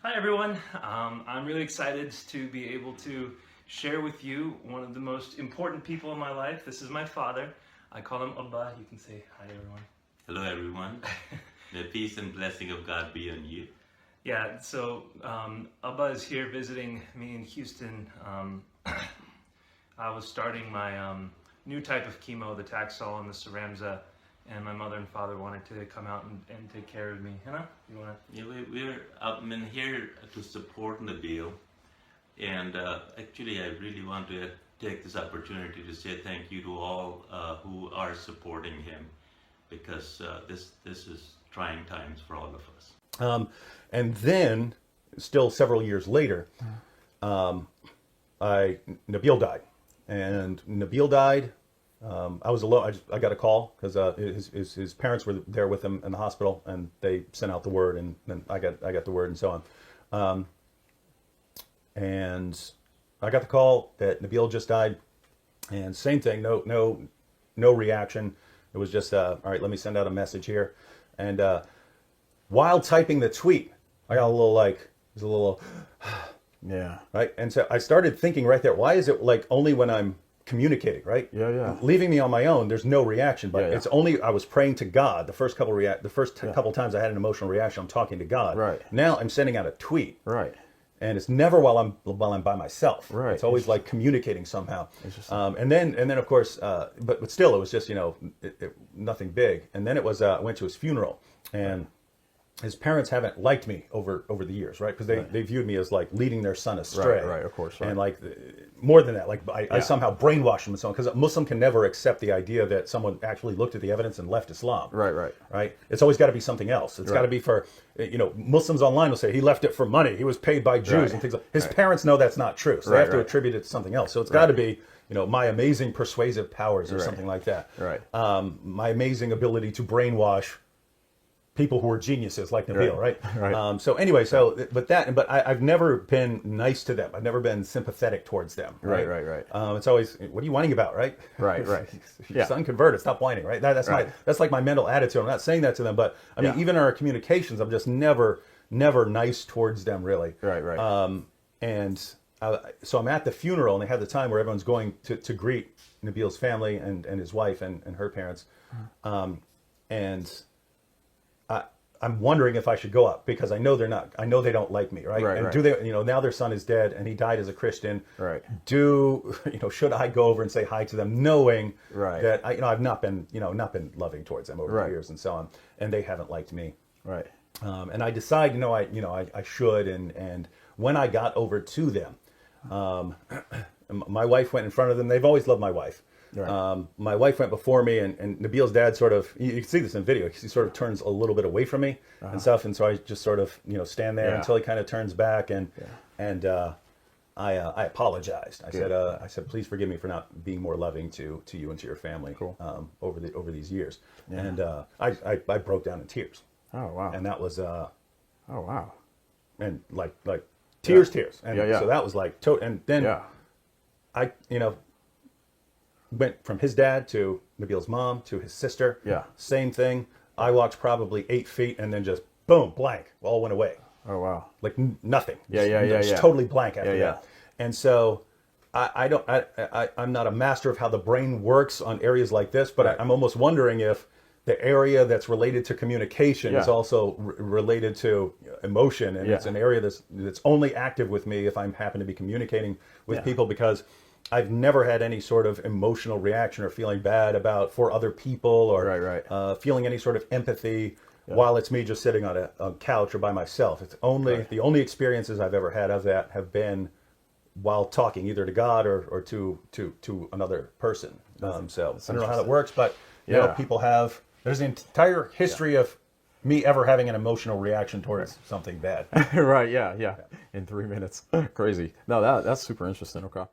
Hi everyone, I'm really excited to be able to share with you one of the most important people in my life. This is my father. I call him Abba. You can say hi everyone. Hello everyone. The peace and blessing of God be on you. Yeah, so Abba is here visiting me in Houston. I was starting my new type of chemo, the Taxol and the Cyramza, and my mother and father wanted to come out and take care of me. Hannah, you want to? Yeah, we're in here to support Nabeel, and actually I really want to take this opportunity to say thank you to all who are supporting him, because this is trying times for all of us. And then, still several years later, Nabeel died, and Nabeel died. I was alone. I got a call because his parents were there with him in the hospital, and they sent out the word, and then I got the word, and so on. And I got the call that Nabeel just died, and same thing. No reaction. It was just all right. Let me send out a message here, and while typing the tweet, I got a little Yeah. right, and so I started thinking right there. Why is it like only when I'm communicating, right? Yeah. Leaving me on my own, there's no reaction. But Yeah. it's only I was praying to God. The first couple times I had an emotional reaction, I'm talking to God. Right. Now I'm sending out a tweet, Right. and it's never while I'm by myself. Right. It's always like communicating somehow. Interesting. And then of course, but still, it was just nothing big. And then it was I went to his funeral, and his parents haven't liked me over the years, right? Because they viewed me as like leading their son astray. Right, of course. Right. And like more than that, like I somehow brainwashed them and so on. Because a Muslim can never accept the idea that someone actually looked at the evidence and left Islam. Right. It's always got to be something else. It's got to be for, Muslims online will say he left it for money. He was paid by Jews and things like that. His parents know that's not true. So they have to attribute it to something else. So it's got to be, my amazing persuasive powers or something like that. Right. My amazing ability to brainwash people who are geniuses like Nabeel, right? So anyway, but I've never been nice to them. I've never been sympathetic towards them. Right. It's always, what are you whining about, right? Right. Your son converted, stop whining, right? That's like my mental attitude. I'm not saying that to them, but I mean, even in our communications, I'm just never nice towards them, really. Right. So I'm at the funeral, and they have the time where everyone's going to greet Nabeel's family and his wife and her parents, and I'm wondering if I should go up, because I know they don't like me, right? And do they, now their son is dead and he died as a Christian. Right. Should I go over and say hi to them, knowing that I've not been loving towards them over the years and so on, and they haven't liked me. Right. And I decide, I should, and when I got over to them, my wife went in front of them. They've always loved my wife. Right. My wife went before me, and Nabeel's dad sort of, you can see this in video, he sort of turns a little bit away from me and stuff, and so I just sort of stand there until he kind of turns back, and I apologized. I said, please forgive me for not being more loving to you and to your family over these years. And I broke down in tears. Oh wow. And that was oh wow. And like tears, and Yeah. so that was like and then I went from his dad to Nabeel's mom to his sister. Yeah. Same thing. I walked probably 8 feet, and then just boom, blank, all went away. Oh wow. Like nothing. Yeah. Totally blank after Yeah. that. And so I'm not a master of how the brain works on areas like this, but I'm almost wondering if the area that's related to communication is also related to emotion, and it's an area that's only active with me if I happen to be communicating with people, because I've never had any sort of emotional reaction or feeling bad for other people, or feeling any sort of empathy while it's me just sitting on a couch or by myself. It's only the only experiences I've ever had of that have been while talking either to God or to another person. So I don't know how that works, but people have. There's an entire history of me ever having an emotional reaction towards something bad. Right. Yeah. In 3 minutes. Crazy. No, that's super interesting. Okay.